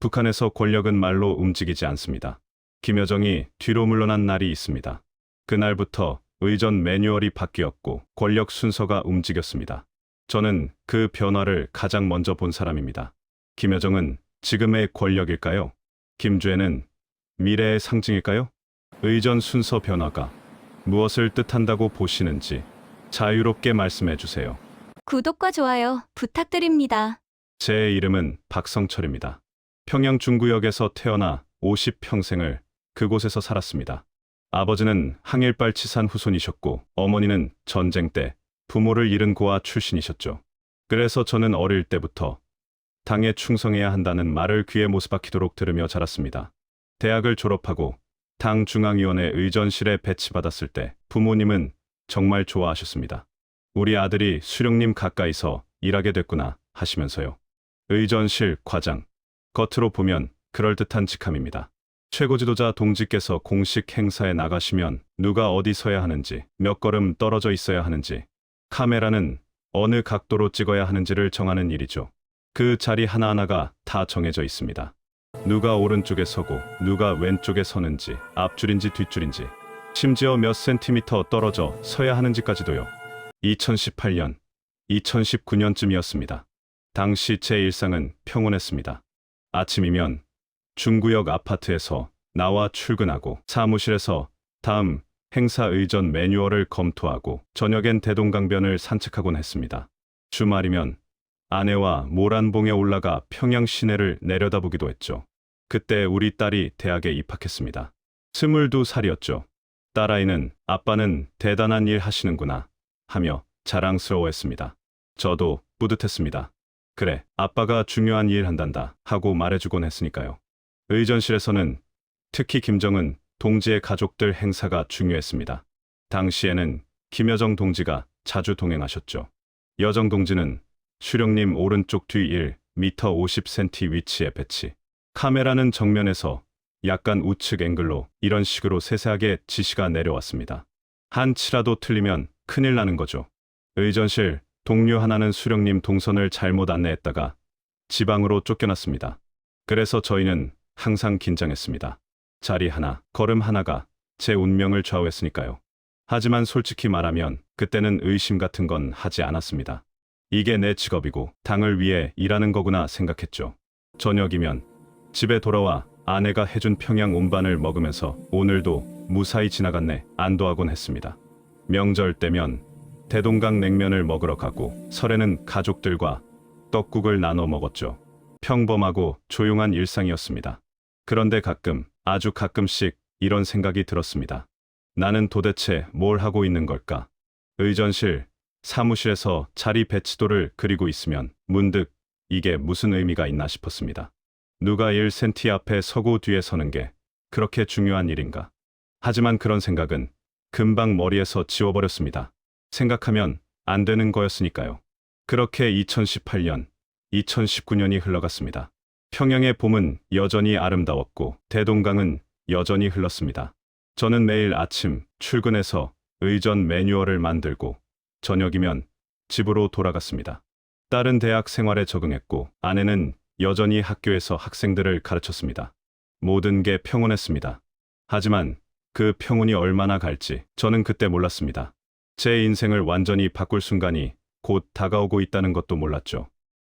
북한에서 권력은 말로 움직이지 않습니다. 김여정이 뒤로 물러난 날이 있습니다. 그날부터 의전 매뉴얼이 바뀌었고 권력 순서가 움직였습니다. 저는 그 변화를 가장 먼저 본 사람입니다. 김여정은 지금의 권력일까요? 김주애는 미래의 상징일까요? 의전 순서 변화가 무엇을 뜻한다고 보시는지 자유롭게 말씀해 주세요. 구독과 좋아요 부탁드립니다. 제 이름은 박성철입니다. 평양 중구역에서 태어나 50평생을 그곳에서 살았습니다. 아버지는 항일발치산 후손이셨고 어머니는 전쟁 때 부모를 잃은 고아 출신이셨죠. 그래서 저는 어릴 때부터 당에 충성해야 한다는 말을 귀에 못박히도록 들으며 자랐습니다. 대학을 졸업하고 당 중앙위원회 의전실에 배치받았을 때 부모님은 정말 좋아하셨습니다. 우리 아들이 수령님 가까이서 일하게 됐구나 하시면서요. 의전실 과장. 겉으로 보면 그럴듯한 직함입니다. 최고 지도자 동지께서 공식 행사에 나가시면 누가 어디 서야 하는지, 몇 걸음 떨어져 있어야 하는지, 카메라는 어느 각도로 찍어야 하는지를 정하는 일이죠. 그 자리 하나하나가 다 정해져 있습니다. 누가 오른쪽에 서고 누가 왼쪽에 서는지, 앞줄인지 뒷줄인지, 심지어 몇 센티미터 떨어져 서야 하는지까지도요. 2018년, 2019년쯤이었습니다. 당시 제 일상은 평온했습니다. 아침이면 중구역 아파트에서 나와 출근하고 사무실에서 다음 행사 의전 매뉴얼을 검토하고 저녁엔 대동강변을 산책하곤 했습니다. 주말이면 아내와 모란봉에 올라가 평양 시내를 내려다보기도 했죠. 그때 우리 딸이 대학에 입학했습니다. 22살이었죠. 딸아이는 아빠는 대단한 일 하시는구나 하며 자랑스러워했습니다. 저도 뿌듯했습니다. 그래, 아빠가 중요한 일 한단다 하고 말해주곤 했으니까요. 의전실에서는 특히 김정은 동지의 가족들 행사가 중요했습니다. 당시에는 김여정 동지가 자주 동행하셨죠. 여정 동지는 수령님 오른쪽 뒤 1m 50cm 위치에 배치. 카메라는 정면에서 약간 우측 앵글로 이런 식으로 세세하게 지시가 내려왔습니다. 한 치라도 틀리면 큰일 나는 거죠. 의전실 동료 하나는 수령님 동선을 잘못 안내했다가 지방으로 쫓겨났습니다. 그래서 저희는 항상 긴장했습니다. 자리 하나, 걸음 하나가 제 운명을 좌우했으니까요. 하지만 솔직히 말하면 그때는 의심 같은 건 하지 않았습니다. 이게 내 직업이고 당을 위해 일하는 거구나 생각했죠. 저녁이면 집에 돌아와 아내가 해준 평양 운반을 먹으면서 오늘도 무사히 지나갔네 안도하곤 했습니다. 명절 때면 대동강 냉면을 먹으러 가고 설에는 가족들과 떡국을 나눠 먹었죠. 평범하고 조용한 일상이었습니다. 그런데 가끔, 아주 가끔씩 이런 생각이 들었습니다. 나는 도대체 뭘 하고 있는 걸까? 의전실, 사무실에서 자리 배치도를 그리고 있으면 문득 이게 무슨 의미가 있나 싶었습니다. 누가 1cm 앞에 서고 뒤에 서는 게 그렇게 중요한 일인가? 하지만 그런 생각은 금방 머리에서 지워버렸습니다. 생각하면 안 되는 거였으니까요. 그렇게 2018년, 2019년이 흘러갔습니다. 평양의 봄은 여전히 아름다웠고 대동강은 여전히 흘렀습니다. 저는 매일 아침 출근해서 의전 매뉴얼을 만들고 저녁이면 집으로 돌아갔습니다. 딸은 대학 생활에 적응했고 아내는 여전히 학교에서 학생들을 가르쳤습니다. 모든 게 평온했습니다. 하지만 그 평온이 얼마나 갈지 저는 그때 몰랐습니다. 제 인생을 완전히 바꿀 순간이 곧 다가오고 있다는 것도 몰랐죠.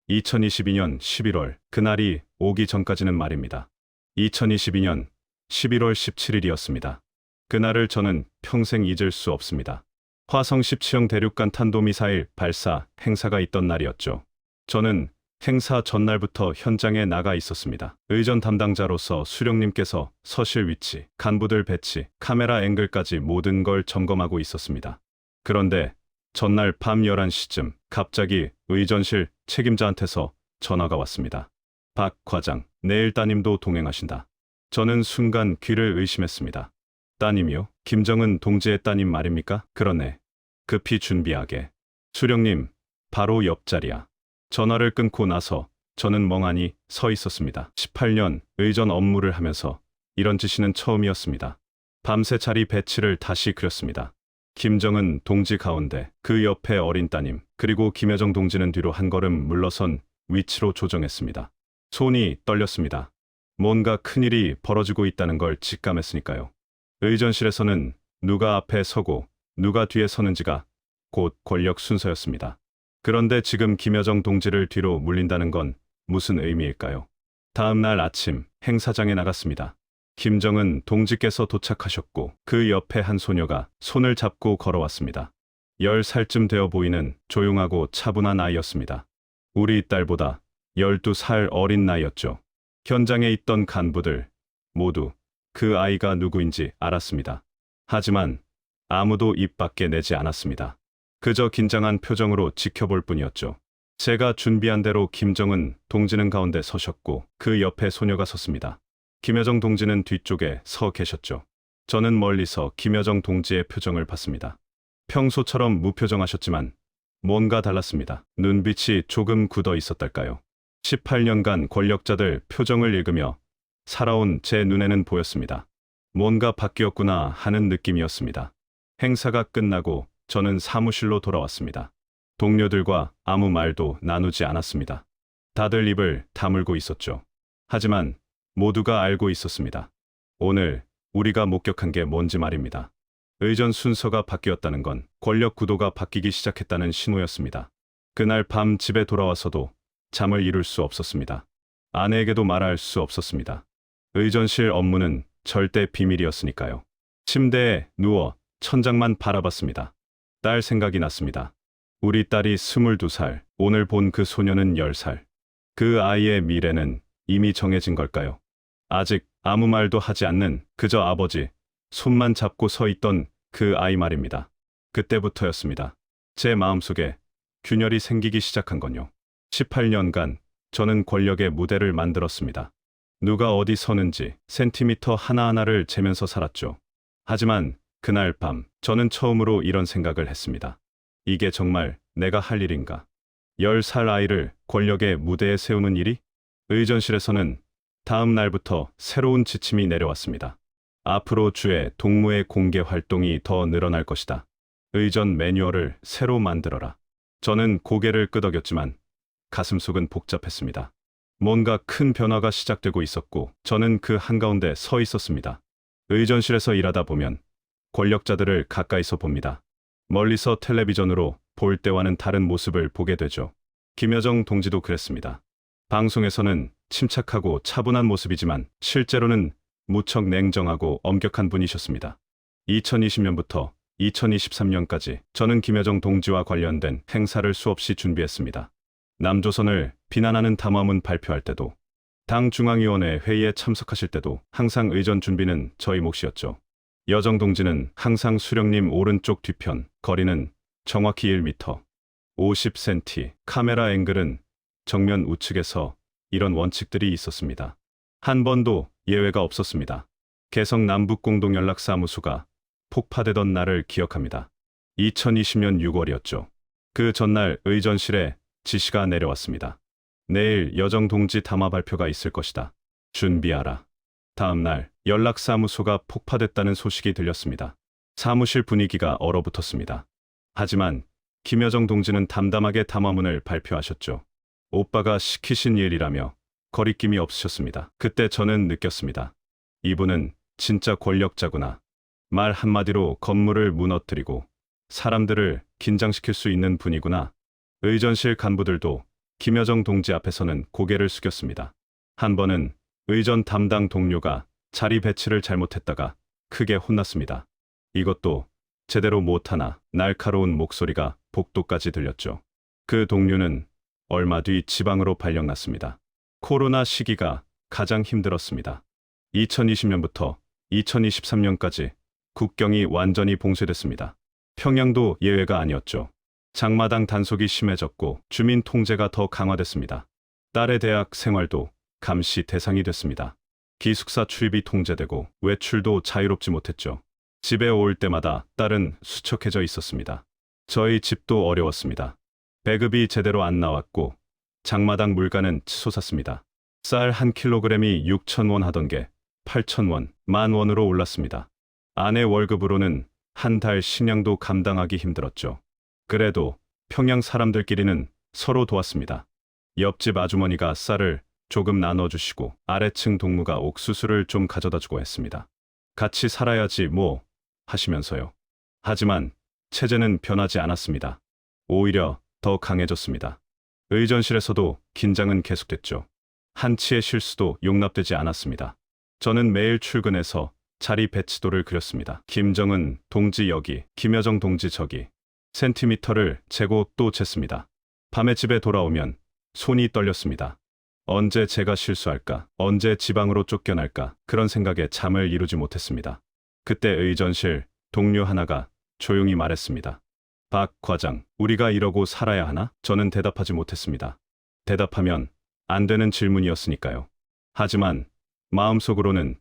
2022년 11월, 그날이 오기 전까지는 말입니다. 2022년 11월 17일이었습니다. 그날을 저는 평생 잊을 수 없습니다. 화성 17형 대륙간 탄도미사일 발사 행사가 있던 날이었죠. 저는 행사 전날부터 현장에 나가 있었습니다. 의전 담당자로서 수령님께서 서실 위치, 간부들 배치, 카메라 앵글까지 모든 걸 점검하고 있었습니다. 그런데 전날 밤 11시쯤 갑자기 의전실 책임자한테서 전화가 왔습니다. 박 과장, 내일 따님도 동행하신다. 저는 순간 귀를 의심했습니다. 따님이요? 김정은 동지의 따님 말입니까? 그러네. 급히 준비하게. 수령님, 바로 옆자리야. 전화를 끊고 나서 저는 멍하니 서 있었습니다. 18년 의전 업무를 하면서 이런 지시는 처음이었습니다. 밤새 자리 배치를 다시 그렸습니다. 김정은 동지 가운데, 그 옆에 어린 따님, 그리고 김여정 동지는 뒤로 한 걸음 물러선 위치로 조정했습니다. 손이 떨렸습니다. 뭔가 큰일이 벌어지고 있다는 걸 직감했으니까요. 의전실에서는 누가 앞에 서고 누가 뒤에 서는지가 곧 권력 순서였습니다. 그런데 지금 김여정 동지를 뒤로 물린다는 건 무슨 의미일까요? 다음 날 아침 행사장에 나갔습니다. 김정은 동지께서 도착하셨고 그 옆에 한 소녀가 손을 잡고 걸어왔습니다. 10살쯤 되어 보이는 조용하고 차분한 아이였습니다. 우리 딸보다 12살 어린 나이였죠. 현장에 있던 간부들 모두 그 아이가 누구인지 알았습니다. 하지만 아무도 입 밖에 내지 않았습니다. 그저 긴장한 표정으로 지켜볼 뿐이었죠. 제가 준비한 대로 김정은 동지는 가운데 서셨고 그 옆에 소녀가 섰습니다. 김여정 동지는 뒤쪽에 서 계셨죠. 저는 멀리서 김여정 동지의 표정을 봤습니다. 평소처럼 무표정하셨지만 뭔가 달랐습니다. 눈빛이 조금 굳어 있었달까요? 18년간 권력자들 표정을 읽으며 살아온 제 눈에는 보였습니다. 뭔가 바뀌었구나 하는 느낌이었습니다. 행사가 끝나고 저는 사무실로 돌아왔습니다. 동료들과 아무 말도 나누지 않았습니다. 다들 입을 다물고 있었죠. 하지만 모두가 알고 있었습니다. 오늘 우리가 목격한 게 뭔지 말입니다. 의전 순서가 바뀌었다는 건 권력 구도가 바뀌기 시작했다는 신호였습니다. 그날 밤 집에 돌아와서도 잠을 이룰 수 없었습니다. 아내에게도 말할 수 없었습니다. 의전실 업무는 절대 비밀이었으니까요. 침대에 누워 천장만 바라봤습니다. 딸 생각이 났습니다. 우리 딸이 22살, 오늘 본 그 소녀는 10살. 그 아이의 미래는 이미 정해진 걸까요? 아직 아무 말도 하지 않는 그저 아버지, 손만 잡고 서 있던 그 아이 말입니다. 그때부터였습니다. 제 마음속에 균열이 생기기 시작한 건요. 18년간 저는 권력의 무대를 만들었습니다. 누가 어디 서는지 센티미터 하나하나를 재면서 살았죠. 하지만 그날 밤 저는 처음으로 이런 생각을 했습니다. 이게 정말 내가 할 일인가? 10살 아이를 권력의 무대에 세우는 일이? 의전실에서는 다음 날부터 새로운 지침이 내려왔습니다. 앞으로 주의 동무의 공개 활동이 더 늘어날 것이다. 의전 매뉴얼을 새로 만들어라. 저는 고개를 끄덕였지만 가슴속은 복잡했습니다. 뭔가 큰 변화가 시작되고 있었고 저는 그 한가운데 서 있었습니다. 의전실에서 일하다 보면 권력자들을 가까이서 봅니다. 멀리서 텔레비전으로 볼 때와는 다른 모습을 보게 되죠. 김여정 동지도 그랬습니다. 방송에서는 침착하고 차분한 모습이지만 실제로는 무척 냉정하고 엄격한 분이셨습니다. 2020년부터 2023년까지 저는 김여정 동지와 관련된 행사를 수없이 준비했습니다. 남조선을 비난하는 담화문 발표할 때도, 당 중앙위원회 회의에 참석하실 때도 항상 의전 준비는 저희 몫이었죠. 여정 동지는 항상 수령님 오른쪽 뒤편, 거리는 정확히 1m, 50cm, 카메라 앵글은 정면 우측에서 이런 원칙들이 있었습니다. 한 번도 예외가 없었습니다. 개성 남북공동연락사무소가 폭파되던 날을 기억합니다. 2020년 6월이었죠. 그 전날 의전실에 지시가 내려왔습니다. 내일 여정 동지 담화 발표가 있을 것이다. 준비하라. 다음 날 연락사무소가 폭파됐다는 소식이 들렸습니다. 사무실 분위기가 얼어붙었습니다. 하지만 김여정 동지는 담담하게 담화문을 발표하셨죠. 오빠가 시키신 일이라며 거리낌이 없으셨습니다. 그때 저는 느꼈습니다. 이분은 진짜 권력자구나. 말 한마디로 건물을 무너뜨리고 사람들을 긴장시킬 수 있는 분이구나. 의전실 간부들도 김여정 동지 앞에서는 고개를 숙였습니다. 한 번은 의전 담당 동료가 자리 배치를 잘못했다가 크게 혼났습니다. 이것도 제대로 못하나 날카로운 목소리가 복도까지 들렸죠. 그 동료는 얼마 뒤 지방으로 발령났습니다. 코로나 시기가 가장 힘들었습니다. 2020년부터 2023년까지 국경이 완전히 봉쇄됐습니다. 평양도 예외가 아니었죠. 장마당 단속이 심해졌고 주민 통제가 더 강화됐습니다. 딸의 대학 생활도 감시 대상이 됐습니다. 기숙사 출입이 통제되고 외출도 자유롭지 못했죠. 집에 올 때마다 딸은 수척해져 있었습니다. 저희 집도 어려웠습니다. 배급이 제대로 안 나왔고 장마당 물가는 치솟았습니다. 쌀 1kg이 6,000원 하던 게 8,000원, 10,000원으로 올랐습니다. 아내 월급으로는 한 달 식량도 감당하기 힘들었죠. 그래도 평양 사람들끼리는 서로 도왔습니다. 옆집 아주머니가 쌀을 조금 나눠주시고 아래층 동무가 옥수수를 좀 가져다 주고 했습니다. 같이 살아야지 뭐 하시면서요. 하지만 체제는 변하지 않았습니다. 오히려 더 강해졌습니다. 의전실에서도 긴장은 계속됐죠. 한치의 실수도 용납되지 않았습니다. 저는 매일 출근해서 자리 배치도를 그렸습니다. 김정은 동지 여기, 김여정 동지 저기. 센티미터를 재고 또 쟀습니다. 밤에 집에 돌아오면 손이 떨렸습니다. 언제 제가 실수할까? 언제 지방으로 쫓겨날까? 그런 생각에 잠을 이루지 못했습니다. 그때 의전실 동료 하나가 조용히 말했습니다. 박 과장, 우리가 이러고 살아야 하나? 저는 대답하지 못했습니다. 대답하면 안 되는 질문이었으니까요. 하지만 마음속으로는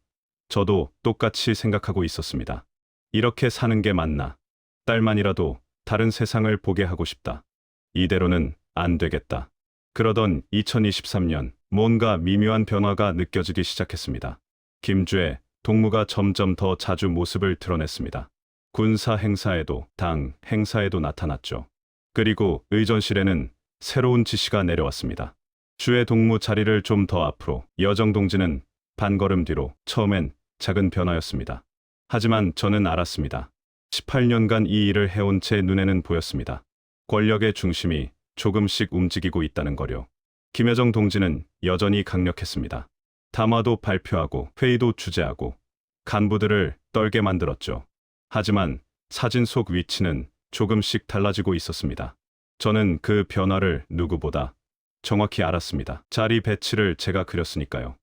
저도 똑같이 생각하고 있었습니다. 이렇게 사는 게 맞나? 딸만이라도 다른 세상을 보게 하고 싶다. 이대로는 안 되겠다. 그러던 2023년 뭔가 미묘한 변화가 느껴지기 시작했습니다. 김주의 동무가 점점 더 자주 모습을 드러냈습니다. 군사 행사에도 당 행사에도 나타났죠. 그리고 의전실에는 새로운 지시가 내려왔습니다. 주의 동무 자리를 좀 더 앞으로, 여정 동지는 반걸음 뒤로. 처음엔 작은 변화였습니다. 하지만 저는 알았습니다. 18년간 이 일을 해온 제 눈에는 보였습니다. 권력의 중심이 조금씩 움직이고 있다는 거요. 김여정 동지는 여전히 강력했습니다. 담화도 발표하고 회의도 주재하고 간부들을 떨게 만들었죠. 하지만 사진 속 위치는 조금씩 달라지고 있었습니다. 저는 그 변화를 누구보다 정확히 알았습니다. 자리 배치를 제가 그렸으니까요.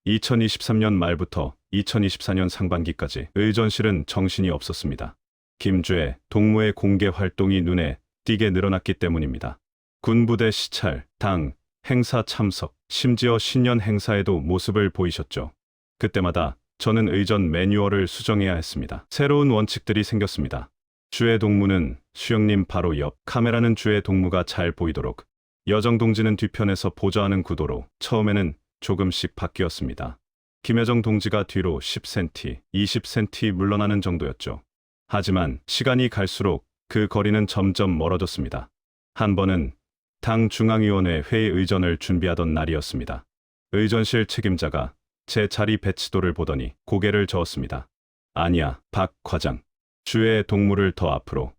2023년 말부터 2024년 상반기까지 의전실은 정신이 없었습니다. 김주의 동무의 공개 활동이 눈에 띄게 늘어났기 때문입니다. 군부대 시찰, 당, 행사 참석, 심지어 신년 행사에도 모습을 보이셨죠. 그때마다 저는 의전 매뉴얼을 수정해야 했습니다. 새로운 원칙들이 생겼습니다. 주의 동무는 수영님 바로 옆, 카메라는 주의 동무가 잘 보이도록, 여정 동지는 뒤편에서 보좌하는 구도로. 처음에는 조금씩 바뀌었습니다. 김여정 동지가 뒤로 10cm, 20cm 물러나는 정도였죠. 하지만 시간이 갈수록 그 거리는 점점 멀어졌습니다. 한 번은 당 중앙위원회 회의 의전을 준비하던 날이었습니다. 의전실 책임자가 제 자리 배치도를 보더니 고개를 저었습니다. 아니야, 박 과장. 주의 동무를 더 앞으로.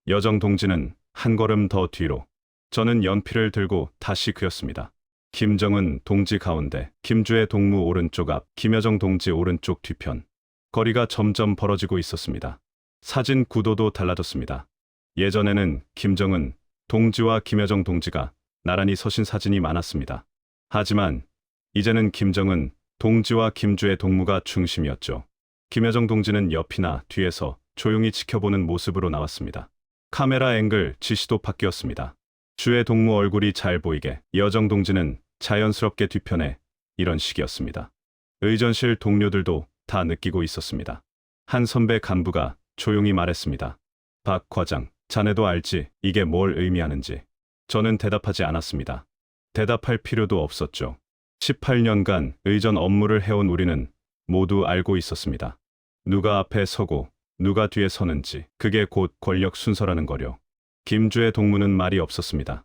여정 동지는 한 걸음 더 뒤로. 저는 연필을 들고 다시 그렸습니다. 김정은 동지 가운데, 김주의 동무 오른쪽 앞, 김여정 동지 오른쪽 뒤편. 거리가 점점 벌어지고 있었습니다. 사진 구도도 달라졌습니다. 예전에는 김정은 동지와 김여정 동지가 나란히 서신 사진이 많았습니다. 하지만 이제는 김정은 동지와 김주의 동무가 중심이었죠. 김여정 동지는 옆이나 뒤에서 조용히 지켜보는 모습으로 나왔습니다. 카메라 앵글 지시도 바뀌었습니다. 주의 동무 얼굴이 잘 보이게, 여정 동지는 자연스럽게 뒤편에. 이런 식이었습니다. 의전실 동료들도 다 느끼고 있었습니다. 한 선배 간부가 조용히 말했습니다. 박 과장, 자네도 알지 이게 뭘 의미하는지. 저는 대답하지 않았습니다. 대답할 필요도 없었죠. 18년간 의전 업무를 해온 우리는 모두 알고 있었습니다. 누가 앞에 서고 누가 뒤에 서는지. 그게 곧 권력 순서라는 거려. 김주의 동무는 말이 없었습니다.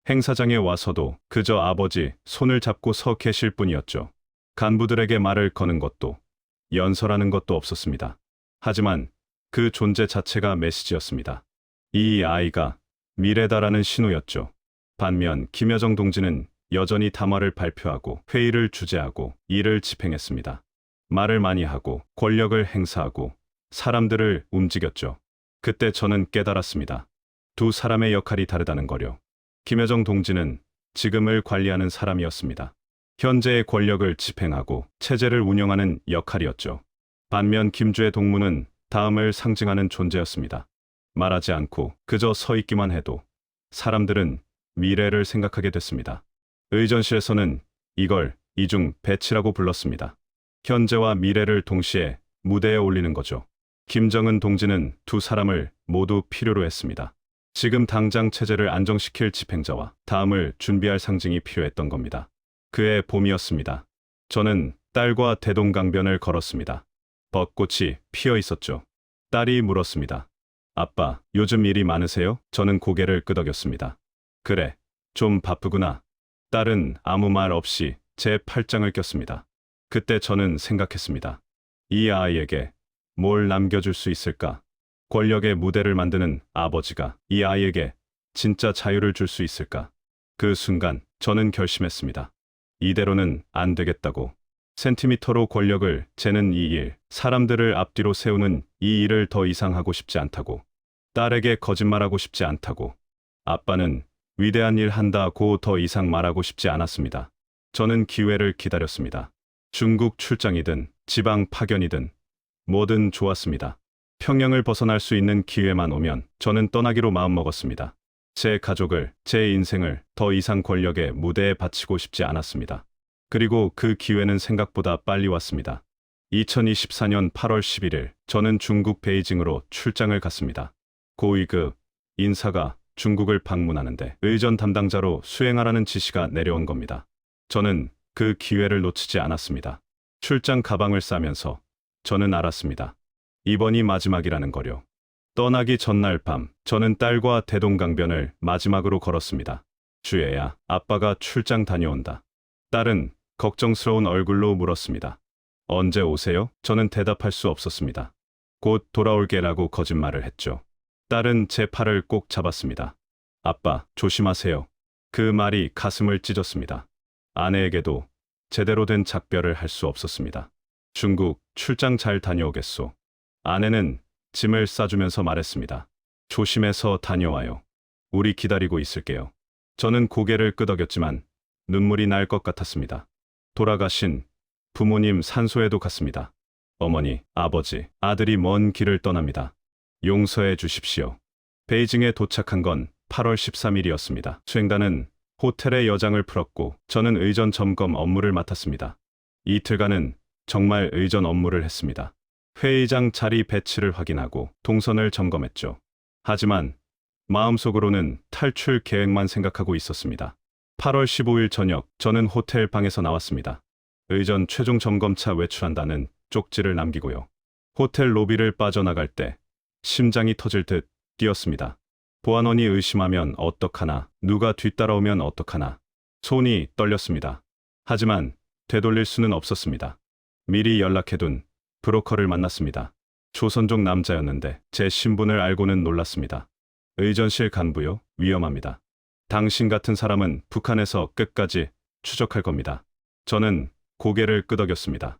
행사장에 와서도 그저 아버지 손을 잡고 서 계실 뿐이었죠. 간부들에게 말을 거는 것도, 연설하는 것도 없었습니다. 하지만 그 존재 자체가 메시지였습니다. 이 아이가 미래다라는 신호였죠. 반면 김여정 동지는 여전히 담화를 발표하고 회의를 주재하고 일을 집행했습니다. 말을 많이 하고 권력을 행사하고 사람들을 움직였죠. 그때 저는 깨달았습니다. 두 사람의 역할이 다르다는 거요. 김여정 동지는 지금을 관리하는 사람이었습니다. 현재의 권력을 집행하고 체제를 운영하는 역할이었죠. 반면 김주의 동무는 다음을 상징하는 존재였습니다. 말하지 않고 그저 서 있기만 해도 사람들은 미래를 생각하게 됐습니다. 의전실에서는 이걸 이중 배치라고 불렀습니다. 현재와 미래를 동시에 무대에 올리는 거죠. 김정은 동지는 두 사람을 모두 필요로 했습니다. 지금 당장 체제를 안정시킬 집행자와 다음을 준비할 상징이 필요했던 겁니다. 그해 봄이었습니다. 저는 딸과 대동강변을 걸었습니다. 벚꽃이 피어 있었죠. 딸이 물었습니다. 아빠, 요즘 일이 많으세요? 저는 고개를 끄덕였습니다. 그래, 좀 바쁘구나. 딸은 아무 말 없이 제 팔짱을 꼈습니다. 그때 저는 생각했습니다. 이 아이에게 뭘 남겨줄 수 있을까? 권력의 무대를 만드는 아버지가 이 아이에게 진짜 자유를 줄 수 있을까? 그 순간 저는 결심했습니다. 이대로는 안 되겠다고. 센티미터로 권력을 재는 이 일, 사람들을 앞뒤로 세우는 이 일을 더 이상 하고 싶지 않다고. 딸에게 거짓말하고 싶지 않다고. 아빠는 위대한 일 한다고 더 이상 말하고 싶지 않았습니다. 저는 기회를 기다렸습니다. 중국 출장이든 지방 파견이든 뭐든 좋았습니다. 평양을 벗어날 수 있는 기회만 오면 저는 떠나기로 마음먹었습니다. 제 가족을, 제 인생을 더 이상 권력의 무대에 바치고 싶지 않았습니다. 그리고 그 기회는 생각보다 빨리 왔습니다. 2024년 8월 11일, 저는 중국 베이징으로 출장을 갔습니다. 고위급 인사가 중국을 방문하는데 의전 담당자로 수행하라는 지시가 내려온 겁니다. 저는 그 기회를 놓치지 않았습니다. 출장 가방을 싸면서 저는 알았습니다. 이번이 마지막이라는 거요. 떠나기 전날 밤, 저는 딸과 대동강변을 마지막으로 걸었습니다. 주혜야, 아빠가 출장 다녀온다. 딸은 걱정스러운 얼굴로 물었습니다. 언제 오세요? 저는 대답할 수 없었습니다. 곧 돌아올게라고 거짓말을 했죠. 딸은 제 팔을 꼭 잡았습니다. 아빠, 조심하세요. 그 말이 가슴을 찢었습니다. 아내에게도 제대로 된 작별을 할 수 없었습니다. 중국 출장 잘 다녀오겠소. 아내는 짐을 싸주면서 말했습니다. 조심해서 다녀와요. 우리 기다리고 있을게요. 저는 고개를 끄덕였지만 눈물이 날 것 같았습니다. 돌아가신 부모님 산소에도 갔습니다. 어머니, 아버지, 아들이 먼 길을 떠납니다. 용서해 주십시오. 베이징에 도착한 건 8월 13일이었습니다. 수행단은 호텔의 여장을 풀었고 저는 의전 점검 업무를 맡았습니다. 이틀간은 정말 의전 업무를 했습니다. 회의장 자리 배치를 확인하고 동선을 점검했죠. 하지만 마음속으로는 탈출 계획만 생각하고 있었습니다. 8월 15일 저녁, 저는 호텔 방에서 나왔습니다. 의전 최종 점검차 외출한다는 쪽지를 남기고요. 호텔 로비를 빠져나갈 때 심장이 터질 듯 뛰었습니다. 보안원이 의심하면 어떡하나, 누가 뒤따라오면 어떡하나. 손이 떨렸습니다. 하지만 되돌릴 수는 없었습니다. 미리 연락해둔 브로커를 만났습니다. 조선족 남자였는데 제 신분을 알고는 놀랐습니다. 의전실 간부요? 위험합니다. 당신 같은 사람은 북한에서 끝까지 추적할 겁니다. 저는 고개를 끄덕였습니다.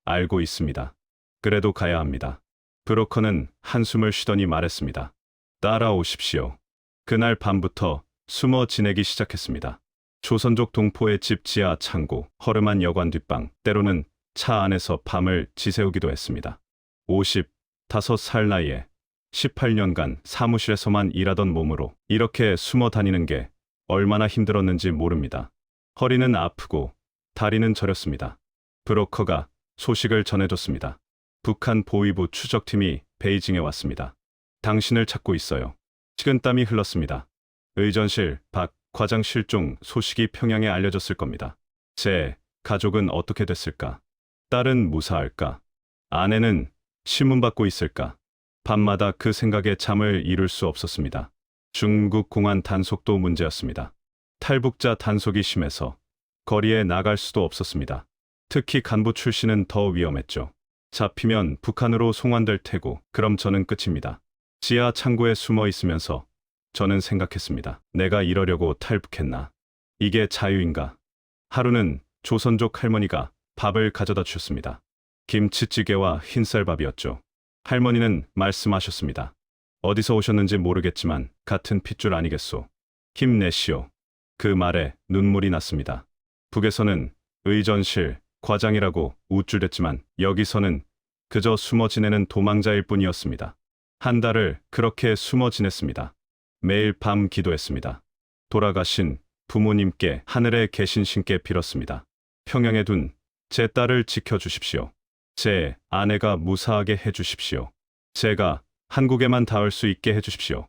알고 있습니다. 그래도 가야 합니다. 브로커는 한숨을 쉬더니 말했습니다. 따라오십시오. 그날 밤부터 숨어 지내기 시작했습니다. 조선족 동포의 집 지하 창고, 허름한 여관 뒷방, 때로는 차 안에서 밤을 지새우기도 했습니다. 55살 나이에 18년간 사무실에서만 일하던 몸으로 이렇게 숨어 다니는 게 얼마나 힘들었는지 모릅니다. 허리는 아프고 다리는 저렸습니다. 브로커가 소식을 전해줬습니다. 북한 보위부 추적팀이 베이징에 왔습니다. 당신을 찾고 있어요. 식은땀이 흘렀습니다. 의전실 박 과장 실종 소식이 평양에 알려졌을 겁니다. 제 가족은 어떻게 됐을까? 딸은 무사할까? 아내는 신문받고 있을까? 밤마다 그 생각에 잠을 이룰 수 없었습니다. 중국 공안 단속도 문제였습니다. 탈북자 단속이 심해서 거리에 나갈 수도 없었습니다. 특히 간부 출신은 더 위험했죠. 잡히면 북한으로 송환될 테고 그럼 저는 끝입니다. 지하 창고에 숨어 있으면서 저는 생각했습니다. 내가 이러려고 탈북했나? 이게 자유인가? 하루는 조선족 할머니가 밥을 가져다 주셨습니다. 김치찌개와 흰쌀밥이었죠. 할머니는 말씀하셨습니다. 어디서 오셨는지 모르겠지만 같은 핏줄 아니겠소. 힘내시오. 그 말에 눈물이 났습니다. 북에서는 의전실 과장이라고 우쭐댔지만 여기서는 그저 숨어 지내는 도망자일 뿐이었습니다. 한 달을 그렇게 숨어 지냈습니다. 매일 밤 기도했습니다. 돌아가신 부모님께 하늘에 계신 신께 빌었습니다. 평양에 둔 제 딸을 지켜주십시오. 제 아내가 무사하게 해주십시오. 제가 한국에만 닿을 수 있게 해주십시오.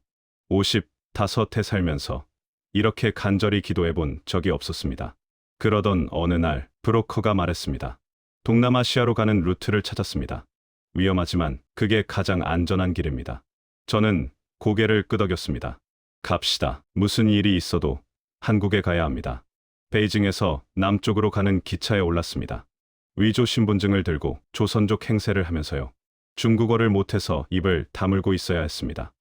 55해 살면서 이렇게 간절히 기도해본 적이 없었습니다. 그러던 어느 날 브로커가 말했습니다. 동남아시아로 가는 루트를 찾았습니다. 위험하지만 그게 가장 안전한 길입니다. 저는 고개를 끄덕였습니다. 갑시다. 무슨 일이 있어도 한국에 가야 합니다. 베이징에서 남쪽으로 가는 기차에 올랐습니다. 위조 신분증을 들고 조선족 행세를 하면서요. 중국어를 못해서 입을 다물고 있어야 했습니다.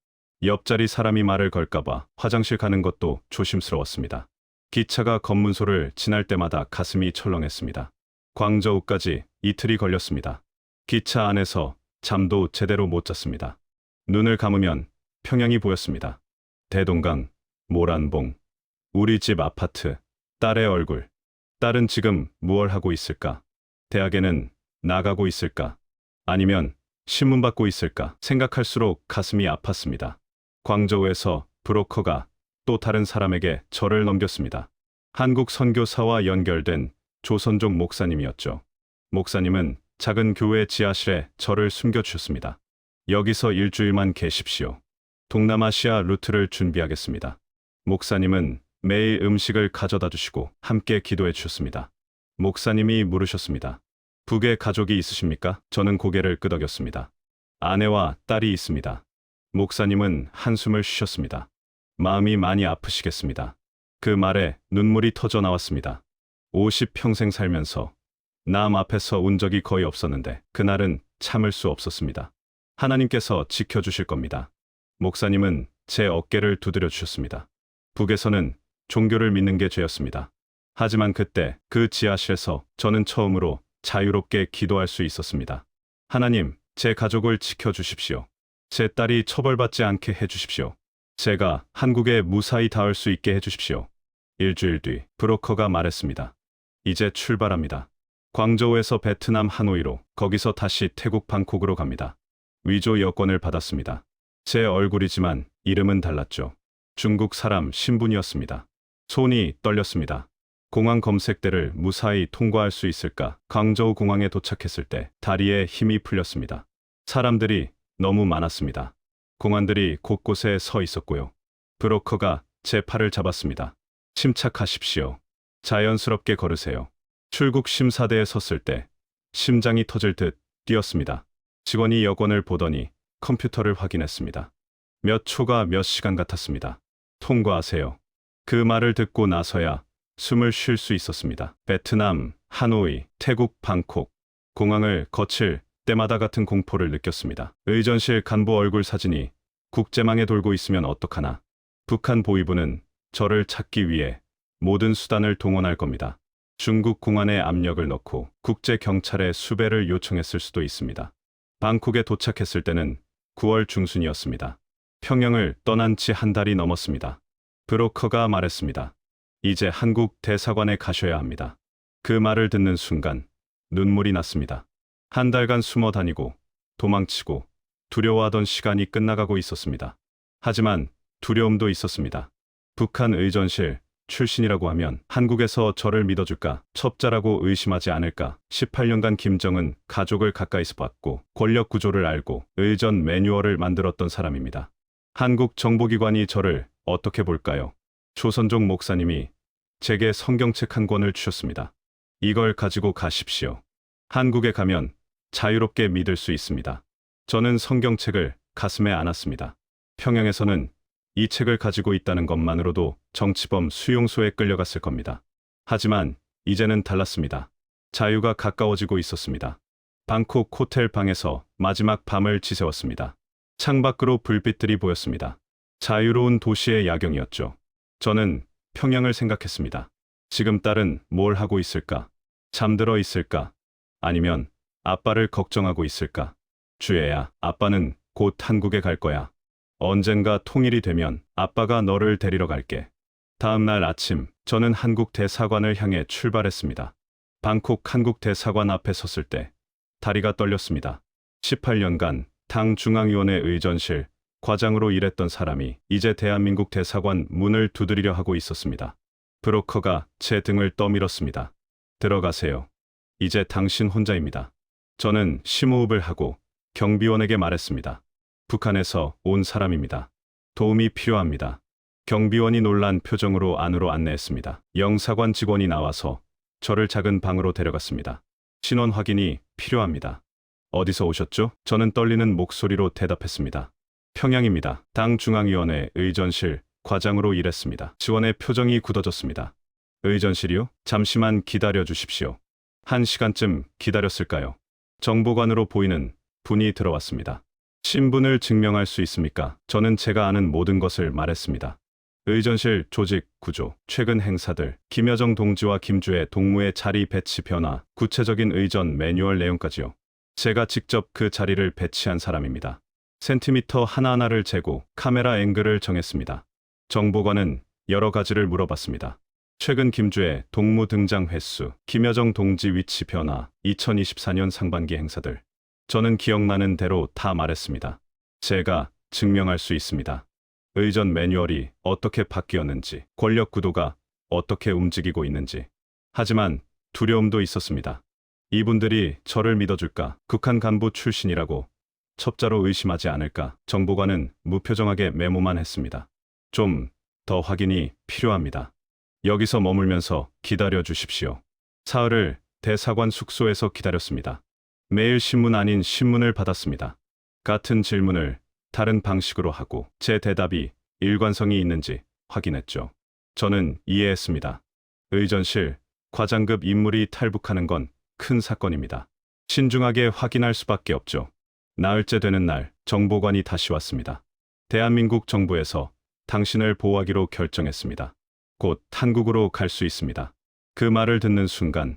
옆자리 사람이 말을 걸까봐 화장실 가는 것도 조심스러웠습니다. 기차가 검문소를 지날 때마다 가슴이 철렁했습니다. 광저우까지 이틀이 걸렸습니다. 기차 안에서 잠도 제대로 못 잤습니다. 눈을 감으면 평양이 보였습니다. 대동강, 모란봉, 우리 집 아파트, 딸의 얼굴. 딸은 지금 무얼 하고 있을까? 대학에는 나가고 있을까? 아니면 신문 받고 있을까? 생각할수록 가슴이 아팠습니다. 광저우에서 브로커가 또 다른 사람에게 저를 넘겼습니다. 한국 선교사와 연결된 조선족 목사님이었죠. 목사님은 작은 교회 지하실에 저를 숨겨주셨습니다. 여기서 일주일만 계십시오. 동남아시아 루트를 준비하겠습니다. 목사님은 매일 음식을 가져다 주시고 함께 기도해 주셨습니다. 목사님이 물으셨습니다. 북에 가족이 있으십니까? 저는 고개를 끄덕였습니다. 아내와 딸이 있습니다. 목사님은 한숨을 쉬셨습니다. 마음이 많이 아프시겠습니다. 그 말에 눈물이 터져 나왔습니다. 50평생 살면서 남 앞에서 운 적이 거의 없었는데 그날은 참을 수 없었습니다. 하나님께서 지켜주실 겁니다. 목사님은 제 어깨를 두드려 주셨습니다. 북에서는 종교를 믿는 게 죄였습니다. 하지만 그때 그 지하실에서 저는 처음으로 자유롭게 기도할 수 있었습니다. 하나님, 제 가족을 지켜주십시오. 제 딸이 처벌받지 않게 해주십시오. 제가 한국에 무사히 닿을 수 있게 해주십시오. 일주일 뒤 브로커가 말했습니다. 이제 출발합니다. 광저우에서 베트남 하노이로, 거기서 다시 태국 방콕으로 갑니다. 위조 여권을 받았습니다. 제 얼굴이지만 이름은 달랐죠. 중국 사람 신분이었습니다. 손이 떨렸습니다. 공항 검색대를 무사히 통과할 수 있을까? 광저우 공항에 도착했을 때 다리에 힘이 풀렸습니다. 사람들이 너무 많았습니다. 공안들이 곳곳에 서 있었고요. 브로커가 제 팔을 잡았습니다. 침착하십시오. 자연스럽게 걸으세요. 출국 심사대에 섰을 때 심장이 터질 듯 뛰었습니다. 직원이 여권을 보더니 컴퓨터를 확인했습니다. 몇 초가 몇 시간 같았습니다. 통과하세요. 그 말을 듣고 나서야 숨을 쉴 수 있었습니다. 베트남, 하노이, 태국, 방콕. 공항을 거칠 때마다 같은 공포를 느꼈습니다. 의전실 간부 얼굴 사진이 국제망에 돌고 있으면 어떡하나. 북한 보위부는 저를 찾기 위해 모든 수단을 동원할 겁니다. 중국 공안에 압력을 넣고 국제경찰에 수배를 요청했을 수도 있습니다. 방콕에 도착했을 때는 9월 중순이었습니다. 평양을 떠난 지 한 달이 넘었습니다. 브로커가 말했습니다. 이제 한국 대사관에 가셔야 합니다. 그 말을 듣는 순간 눈물이 났습니다. 한 달간 숨어 다니고 도망치고 두려워하던 시간이 끝나가고 있었습니다. 하지만 두려움도 있었습니다. 북한 의전실 출신이라고 하면 한국에서 저를 믿어줄까, 첩자라고 의심하지 않을까. 18년간 김정은 가족을 가까이서 봤고 권력 구조를 알고 의전 매뉴얼을 만들었던 사람입니다. 한국 정보기관이 저를 어떻게 볼까요? 조선족 목사님이 제게 성경책 한 권을 주셨습니다. 이걸 가지고 가십시오. 한국에 가면 자유롭게 믿을 수 있습니다. 저는 성경책을 가슴에 안았습니다. 평양에서는 이 책을 가지고 있다는 것만으로도 정치범 수용소에 끌려갔을 겁니다. 하지만 이제는 달랐습니다. 자유가 가까워지고 있었습니다. 방콕 호텔 방에서 마지막 밤을 지새웠습니다. 창밖으로 불빛들이 보였습니다. 자유로운 도시의 야경이었죠. 저는 평양을 생각했습니다. 지금 딸은 뭘 하고 있을까? 잠들어 있을까? 아니면 아빠를 걱정하고 있을까? 주애야, 아빠는 곧 한국에 갈 거야. 언젠가 통일이 되면 아빠가 너를 데리러 갈게. 다음 날 아침, 저는 한국 대사관을 향해 출발했습니다. 방콕 한국 대사관 앞에 섰을 때 다리가 떨렸습니다. 18년간 당 중앙위원회 의전실 과장으로 일했던 사람이 이제 대한민국 대사관 문을 두드리려 하고 있었습니다. 브로커가 제 등을 떠밀었습니다. 들어가세요. 이제 당신 혼자입니다. 저는 심호흡을 하고 경비원에게 말했습니다. 북한에서 온 사람입니다. 도움이 필요합니다. 경비원이 놀란 표정으로 안으로 안내했습니다. 영사관 직원이 나와서 저를 작은 방으로 데려갔습니다. 신원 확인이 필요합니다. 어디서 오셨죠? 저는 떨리는 목소리로 대답했습니다. 평양입니다. 당 중앙위원회 의전실 과장으로 일했습니다. 직원의 표정이 굳어졌습니다. 의전실이요? 잠시만 기다려 주십시오. 1시간쯤 기다렸을까요? 정보관으로 보이는 분이 들어왔습니다. 신분을 증명할 수 있습니까? 저는 제가 아는 모든 것을 말했습니다. 의전실 조직 구조, 최근 행사들, 김여정 동지와 김주의 동무의 자리 배치 변화, 구체적인 의전 매뉴얼 내용까지요. 제가 직접 그 자리를 배치한 사람입니다. 센티미터 하나하나를 재고 카메라 앵글을 정했습니다. 정보관은 여러 가지를 물어봤습니다. 최근 김주의 동무 등장 횟수, 김여정 동지 위치 변화, 2024년 상반기 행사들. 저는 기억나는 대로 다 말했습니다. 제가 증명할 수 있습니다. 의전 매뉴얼이 어떻게 바뀌었는지, 권력 구도가 어떻게 움직이고 있는지. 하지만 두려움도 있었습니다. 이분들이 저를 믿어줄까? 북한 간부 출신이라고 첩자로 의심하지 않을까? 정보관은 무표정하게 메모만 했습니다. 좀 더 확인이 필요합니다. 여기서 머물면서 기다려 주십시오. 사흘을 대사관 숙소에서 기다렸습니다. 매일 신문 아닌 신문을 받았습니다. 같은 질문을 다른 방식으로 하고 제 대답이 일관성이 있는지 확인했죠. 저는 이해했습니다. 의전실 과장급 인물이 탈북하는 건 큰 사건입니다. 신중하게 확인할 수밖에 없죠. 나흘째 되는 날 정보관이 다시 왔습니다. 대한민국 정부에서 당신을 보호하기로 결정했습니다. 곧 한국으로 갈 수 있습니다. 그 말을 듣는 순간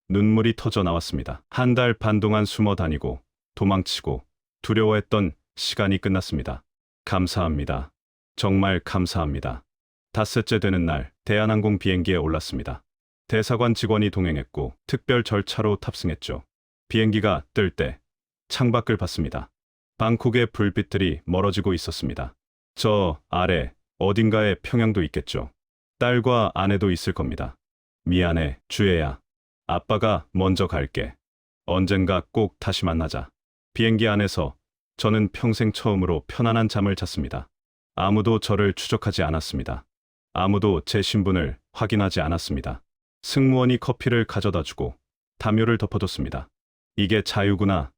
눈물이 터져 나왔습니다. 1달 반 동안 숨어 다니고 도망치고 두려워했던 시간이 끝났습니다. 감사합니다. 정말 감사합니다. 닷새째 되는 날 대한항공 비행기에 올랐습니다. 대사관 직원이 동행했고 특별 절차로 탑승했죠. 비행기가 뜰 때 창밖을 봤습니다. 방콕의 불빛들이 멀어지고 있었습니다. 저 아래 어딘가에 평양도 있겠죠. 딸과 아내도 있을 겁니다. 미안해, 주혜야. 아빠가 먼저 갈게. 언젠가 꼭 다시 만나자. 비행기 안에서 저는 평생 처음으로 편안한 잠을 잤습니다. 아무도 저를 추적하지 않았습니다. 아무도 제 신분을 확인하지 않았습니다. 승무원이 커피를 가져다 주고 담요를 덮어줬습니다. 이게 자유구나.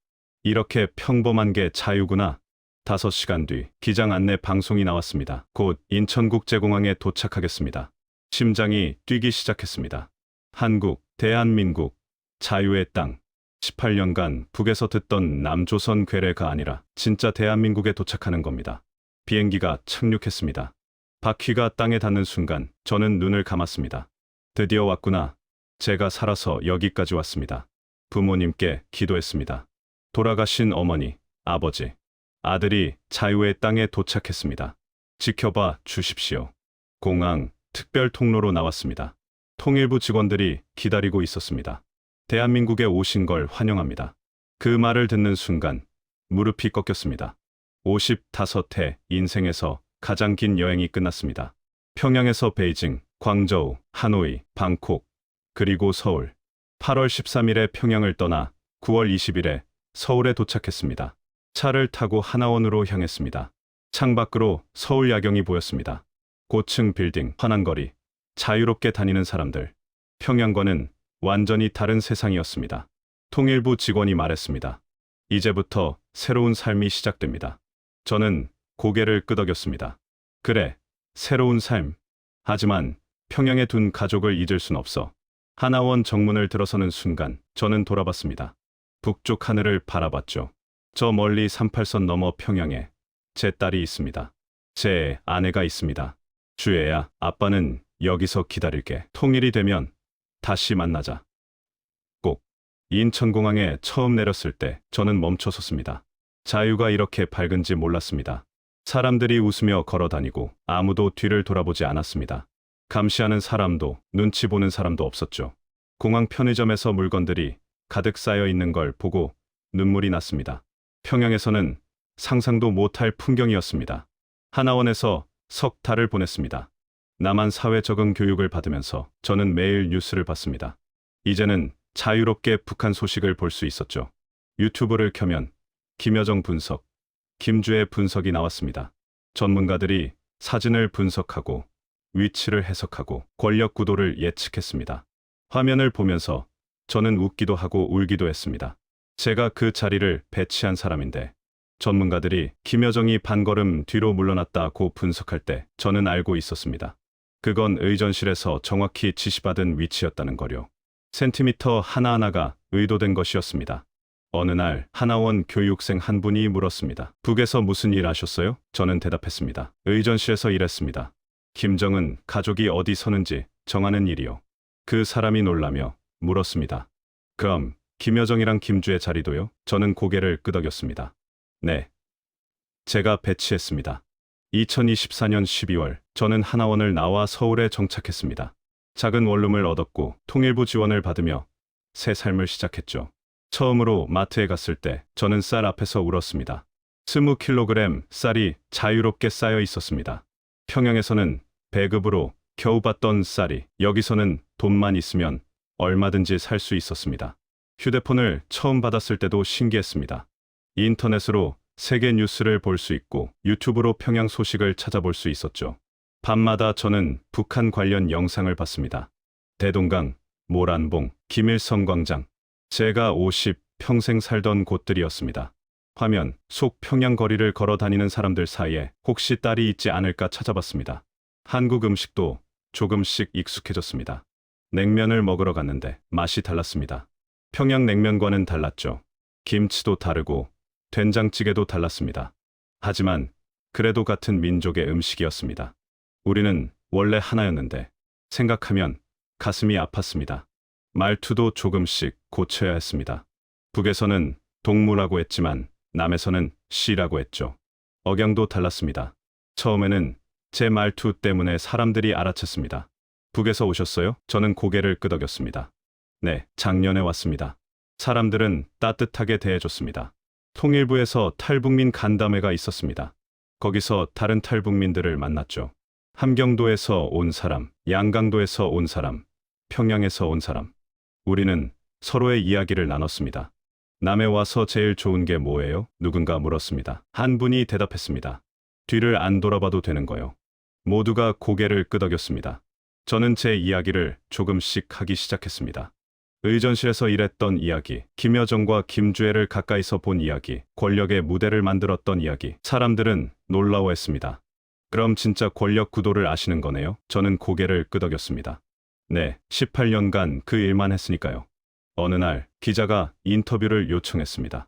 이렇게 평범한 게 자유구나. 5시간 뒤 기장 안내 방송이 나왔습니다. 곧 인천국제공항에 도착하겠습니다. 심장이 뛰기 시작했습니다. 한국, 대한민국, 자유의 땅. 18년간 북에서 듣던 남조선 괴뢰가 아니라 진짜 대한민국에 도착하는 겁니다. 비행기가 착륙했습니다. 바퀴가 땅에 닿는 순간 저는 눈을 감았습니다. 드디어 왔구나. 제가 살아서 여기까지 왔습니다. 부모님께 기도했습니다. 돌아가신 어머니, 아버지, 아들이 자유의 땅에 도착했습니다. 지켜봐 주십시오. 공항 특별 통로로 나왔습니다. 통일부 직원들이 기다리고 있었습니다. 대한민국에 오신 걸 환영합니다. 그 말을 듣는 순간 무릎이 꺾였습니다. 55회 인생에서 가장 긴 여행이 끝났습니다. 평양에서 베이징, 광저우, 하노이, 방콕, 그리고 서울. 8월 13일에 평양을 떠나 9월 20일에 서울에 도착했습니다. 차를 타고 하나원으로 향했습니다. 창밖으로 서울 야경이 보였습니다. 고층 빌딩, 환한 거리, 자유롭게 다니는 사람들. 평양과는 완전히 다른 세상이었습니다. 통일부 직원이 말했습니다. 이제부터 새로운 삶이 시작됩니다. 저는 고개를 끄덕였습니다. 그래, 새로운 삶. 하지만 평양에 둔 가족을 잊을 순 없어. 하나원 정문을 들어서는 순간 저는 돌아봤습니다. 북쪽 하늘을 바라봤죠. 저 멀리 38선 너머 평양에 제 딸이 있습니다. 제 아내가 있습니다. 주혜야, 아빠는 여기서 기다릴게. 통일이 되면 다시 만나자. 꼭. 인천공항에 처음 내렸을 때 저는 멈춰섰습니다. 자유가 이렇게 밝은지 몰랐습니다. 사람들이 웃으며 걸어다니고 아무도 뒤를 돌아보지 않았습니다. 감시하는 사람도 눈치 보는 사람도 없었죠. 공항 편의점에서 물건들이 가득 쌓여 있는 걸 보고 눈물이 났습니다. 평양에서는 상상도 못할 풍경이었습니다. 하나원에서 석 달을 보냈습니다. 남한 사회 적응 교육을 받으면서 저는 매일 뉴스를 봤습니다. 이제는 자유롭게 북한 소식을 볼 수 있었죠. 유튜브를 켜면 김여정 분석, 김주의 분석이 나왔습니다. 전문가들이 사진을 분석하고 위치를 해석하고 권력 구도를 예측했습니다. 화면을 보면서 저는 웃기도 하고 울기도 했습니다. 제가 그 자리를 배치한 사람인데 전문가들이 김여정이 반걸음 뒤로 물러났다고 분석할 때 저는 알고 있었습니다. 그건 의전실에서 정확히 지시받은 위치였다는 거요. 센티미터 하나하나가 의도된 것이었습니다. 어느 날 하나원 교육생 한 분이 물었습니다. 북에서 무슨 일 하셨어요? 저는 대답했습니다. 의전실에서 일했습니다. 김정은 가족이 어디 서는지 정하는 일이요. 그 사람이 놀라며 물었습니다. 그럼 김여정이랑 김주의 자리도요? 저는 고개를 끄덕였습니다. 네. 제가 배치했습니다. 2024년 12월 저는 하나원을 나와 서울에 정착했습니다. 작은 원룸을 얻었고 통일부 지원을 받으며 새 삶을 시작했죠. 처음으로 마트에 갔을 때 저는 쌀 앞에서 울었습니다. 20kg 쌀이 자유롭게 쌓여 있었습니다. 평양에서는 배급으로 겨우 받던 쌀이 여기서는 돈만 있으면 얼마든지 살 수 있었습니다. 휴대폰을 처음 받았을 때도 신기했습니다. 인터넷으로 세계 뉴스를 볼 수 있고 유튜브로 평양 소식을 찾아볼 수 있었죠. 밤마다 저는 북한 관련 영상을 봤습니다. 대동강, 모란봉, 김일성 광장. 제가 평생 살던 곳들이었습니다. 화면 속 평양 거리를 걸어 다니는 사람들 사이에 혹시 딸이 있지 않을까 찾아봤습니다. 한국 음식도 조금씩 익숙해졌습니다. 냉면을 먹으러 갔는데 맛이 달랐습니다. 평양 냉면과는 달랐죠. 김치도 다르고 된장찌개도 달랐습니다. 하지만 그래도 같은 민족의 음식이었습니다. 우리는 원래 하나였는데 생각하면 가슴이 아팠습니다. 말투도 조금씩 고쳐야 했습니다. 북에서는 동무라고 했지만 남에서는 씨라고 했죠. 억양도 달랐습니다. 처음에는 제 말투 때문에 사람들이 알아챘습니다. 북에서 오셨어요? 저는 고개를 끄덕였습니다. 네, 작년에 왔습니다. 사람들은 따뜻하게 대해줬습니다. 통일부에서 탈북민 간담회가 있었습니다. 거기서 다른 탈북민들을 만났죠. 함경도에서 온 사람, 양강도에서 온 사람, 평양에서 온 사람. 우리는 서로의 이야기를 나눴습니다. 남해 와서 제일 좋은 게 뭐예요? 누군가 물었습니다. 한 분이 대답했습니다. 뒤를 안 돌아봐도 되는 거요. 모두가 고개를 끄덕였습니다. 저는 제 이야기를 조금씩 하기 시작했습니다. 의전실에서 일했던 이야기, 김여정과 김주애를 가까이서 본 이야기, 권력의 무대를 만들었던 이야기. 사람들은 놀라워했습니다. 그럼 진짜 권력 구도를 아시는 거네요? 저는 고개를 끄덕였습니다. 네, 18년간 그 일만 했으니까요. 어느 날 기자가 인터뷰를 요청했습니다.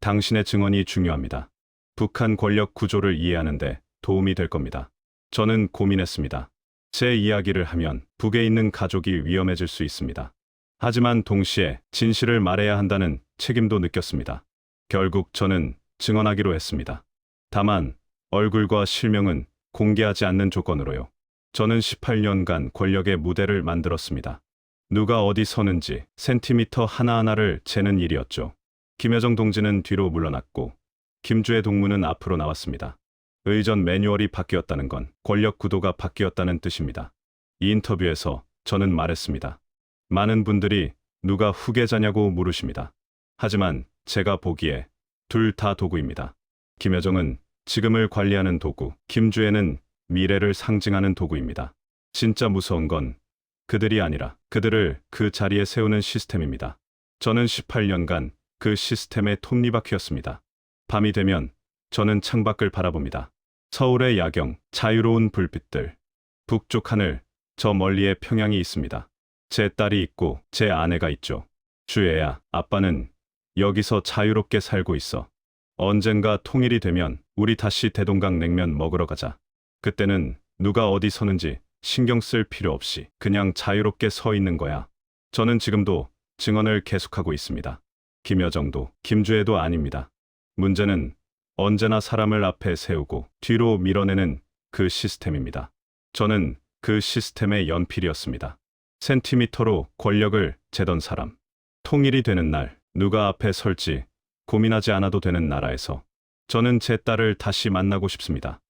당신의 증언이 중요합니다. 북한 권력 구조를 이해하는데 도움이 될 겁니다. 저는 고민했습니다. 제 이야기를 하면 북에 있는 가족이 위험해질 수 있습니다. 하지만 동시에 진실을 말해야 한다는 책임도 느꼈습니다. 결국 저는 증언하기로 했습니다. 다만 얼굴과 실명은 공개하지 않는 조건으로요. 저는 18년간 권력의 무대를 만들었습니다. 누가 어디 서는지 센티미터 하나하나를 재는 일이었죠. 김여정 동지는 뒤로 물러났고 김주애 동무는 앞으로 나왔습니다. 의전 매뉴얼이 바뀌었다는 건 권력 구도가 바뀌었다는 뜻입니다. 이 인터뷰에서 저는 말했습니다. 많은 분들이 누가 후계자냐고 물으십니다. 하지만 제가 보기에 둘 다 도구입니다. 김여정은 지금을 관리하는 도구, 김주애는 미래를 상징하는 도구입니다. 진짜 무서운 건 그들이 아니라 그들을 그 자리에 세우는 시스템입니다. 저는 18년간 그 시스템의 톱니바퀴였습니다. 밤이 되면 저는 창밖을 바라봅니다. 서울의 야경, 자유로운 불빛들, 북쪽 하늘, 저 멀리에 평양이 있습니다. 제 딸이 있고 제 아내가 있죠. 주애야, 아빠는 여기서 자유롭게 살고 있어. 언젠가 통일이 되면 우리 다시 대동강 냉면 먹으러 가자. 그때는 누가 어디 서는지 신경 쓸 필요 없이 그냥 자유롭게 서 있는 거야. 저는 지금도 증언을 계속하고 있습니다. 김여정도 김주애도 아닙니다. 문제는 언제나 사람을 앞에 세우고 뒤로 밀어내는 그 시스템입니다. 저는 그 시스템의 연필이었습니다. 센티미터로 권력을 재던 사람. 통일이 되는 날 누가 앞에 설지 고민하지 않아도 되는 나라에서 저는 제 딸을 다시 만나고 싶습니다.